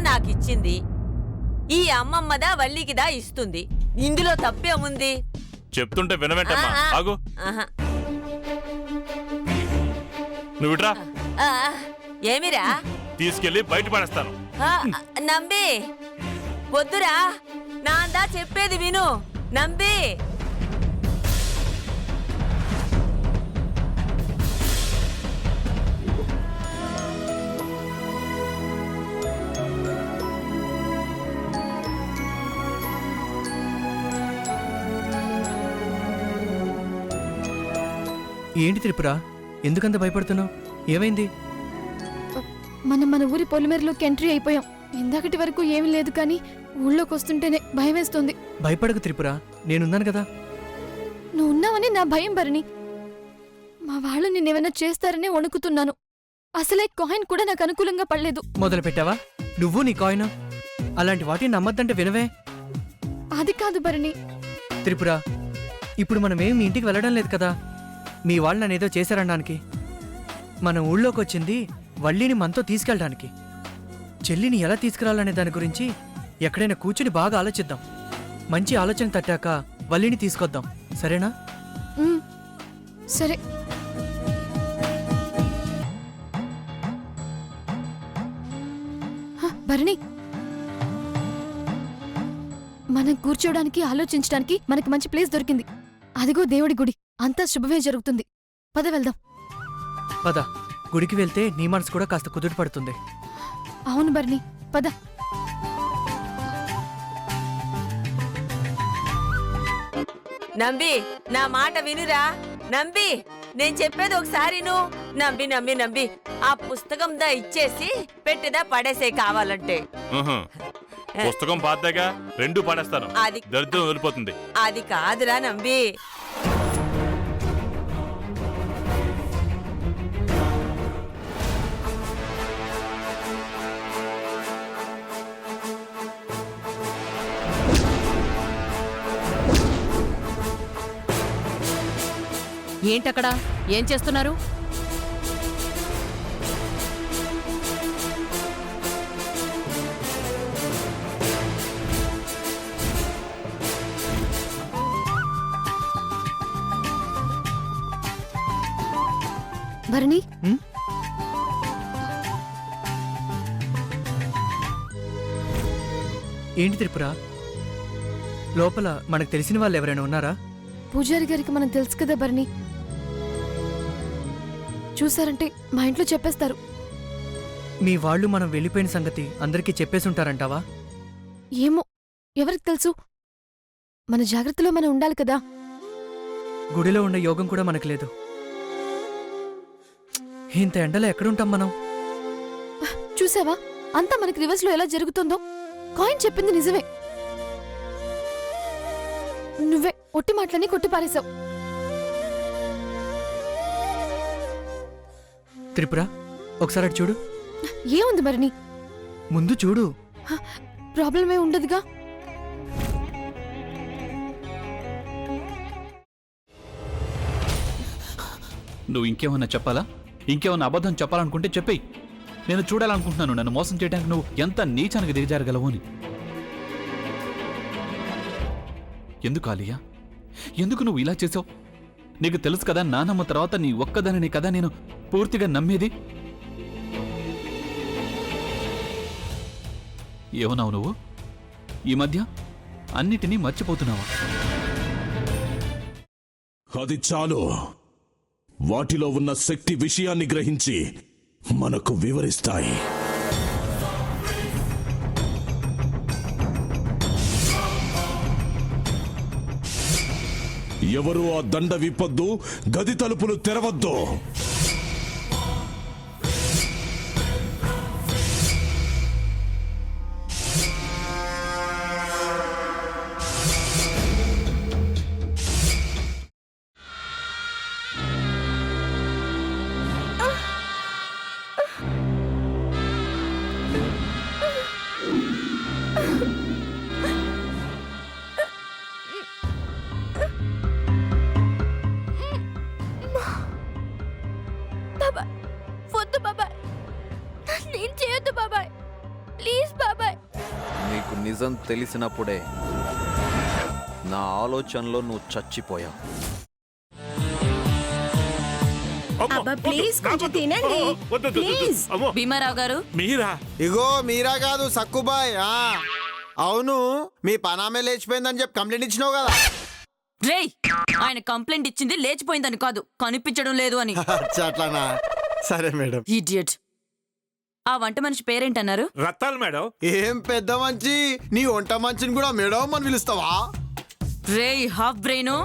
నాకిచ్చింది. ఈ అమ్మమ్మదా వల్లికిదా ఇస్తుంది. ఇందులో తప్పేముంది? చెప్తుంటే వినవేంటమ్మా? ఆగు. నువ్వుట్రా. ఏమిరా? తీసుకెళ్లి బయట పడేస్తాను. నంబి వద్దురా, నాందా చెప్పేది విను. నంబి ఏంటి త్రిపుర, ఎందుకంత భయపడుతున్నావు? ఏమైంది? మనం మన ఊరి పొలిమేరలోకి ఎంట్రీ అయిపోయాం. ఇందాకటి వరకు ఏమీ లేదు, కానీ ఊళ్ళోకి వస్తుంటేనే భయం వేస్తుంది. భయపడకు త్రిపుర, నేనున్నాను కదా. నువ్వు ఉన్నావని నా భయం భరణి. మా వాళ్ళు నిన్నేమైనా చేస్తారనే వణుకుతున్నాను. అసలే కాయిన్ కూడా నాకు అనుకూలంగా పడలేదు. మొదలు పెట్టావా నువ్వు నీ కాయిన్? అలాంటి వాటిని నమ్మద్దంటే వినవే. అది కాదు భరణి. త్రిపుర, ఇప్పుడు మనమేం మీ ఇంటికి వెళ్ళడం లేదు కదా. మీ వాళ్ళు నన్నేదో చేశారనడానికి. మన ఊళ్ళోకి వచ్చింది వల్లిని మనతో తీసుకెళ్ళడానికి. చెల్లిని ఎలా తీసుకురావాలనే దాని గురించి ఎక్కడైనా కూర్చుని బాగా ఆలోచిద్దాం. మంచి ఆలోచన తట్టాక వల్లిని తీసుకొద్దాం, సరేనా? సరే. భరణి, మనం కూర్చోడానికి ఆలోచించడానికి మనకి మంచి ప్లేస్ దొరికింది. అదిగో దేవుడి గుడి. అంతా శుభమే జరుగుతుంది. పద వెళ్దాం. పద. గుడికి వెళ్తే నీ మనసు కూడా కాస్త కుదుట పడుతుంది. అవును భరణి, పద. నంబి, నా మాట వినురా. నంబి, నేను చెప్పేది ఒకసారి నువ్వు. నంబి నంబి నంబి ఆ పుస్తకం దా ఇచ్చేసి పెట్టిదా పడేసే కావాలంటే. పుస్తకం పాతగా రెండు పడేస్తాను. అది దరిద్రం వెళ్ళిపోతుంది. అది కాదురా నంబి. ఏంటక్కడ? ఏం చేస్తున్నారు? భరణి, ఏంటి త్రిపుర, లోపల మనకు తెలిసిన వాళ్ళు ఎవరైనా ఉన్నారా? పూజారి గారికి మనం తెలుసు కదా భరణి. చూసారంటే మా ఇంట్లో చెప్పేస్తారు. మీ వాళ్ళు మనం వెళ్ళిపోయిన సంగతి అందరికీ చెప్పేసి ఉంటారంటావా? ఏమో, ఎవరికి తెలుసు? మన జాగ్రత్తలో మనం ఉండాలి కదా. గుడిలో ఉండే యోగం కూడా మనకు లేదు. ఇంత ఎండలో ఎక్కడుంటాం మనం? చూసావా, అంతా మనకి రివర్స్ లో ఎలా జరుగుతుందో. కాయిన్ చెప్పింది నిజమే. నువ్వే ఒట్టి మాటలని కొట్టి పారేశావు. త్రిపుర, ఒకసారి అటు చూడు. ఏముంది భరణి? ముందు చూడు. ప్రాబ్లమే ఉండదుగా. నువ్వు ఇంకేమన్నా చెప్పాలా? ఇంకేమన్నా అబద్ధం చెప్పాలనుకుంటే చెప్పేయి. నేను చూడాలనుకుంటున్నాను నన్ను మోసం చేయడానికి నువ్వు ఎంత నీచానికి దిగజారగలవు అని. ఎందుకు ఆలియా, ఎందుకు నువ్వు ఇలా చేసావు? నీకు తెలుసు కదా, నానమ్మ తర్వాత నీ ఒక్కదానిని కదా నేను పూర్తిగా నమ్మేది. ఏమన్నావు నువ్వు? ఈ మధ్య అన్నిటినీ మర్చిపోతున్నావా? అది చాలు. వాటిలో ఉన్న శక్తి విషయాన్ని గ్రహించి మనకు వివరిస్తాయి. ఎవరు ఆ దండ విప్పొద్దు, గది తలుపులు తెరవద్దు. బాబాయ్, వద్దు బాబాయ్, నేను చేయొద్దు బాబాయ్, ప్లీజ్ బాబాయ్. నీకు నిజం తెలిసినప్పుడే నా ఆలోచనలో నువ్వు చచ్చిపోయావు. అబ్బా ప్లీజ్ కొంచెం తినండి ప్లీజ్. భీమారావు గారు మీరా? ఇగో మీరా కాదు సక్కుబాయ్. అవును, మీ పనామే లేచిపోయిందని చెప్పి కంప్లైంట్ ఇచ్చినావు కదా. రేయ్, ఆయన కంప్లైంట్ ఇచ్చింది లేచిపోయిందని కాదు, కనిపించడం లేదు అని. అట్లానా? సరే మేడం. ఇడియట్. ఆ వంట మనిషి పేరేంటన్నారు? రత్తాలు మేడం. ఏం పెద్ద మంచి, నీ వంట మంచిని కూడా మేడం అని పిలుస్తావా? రేయ్ హాఫ్ బ్రెయిన్,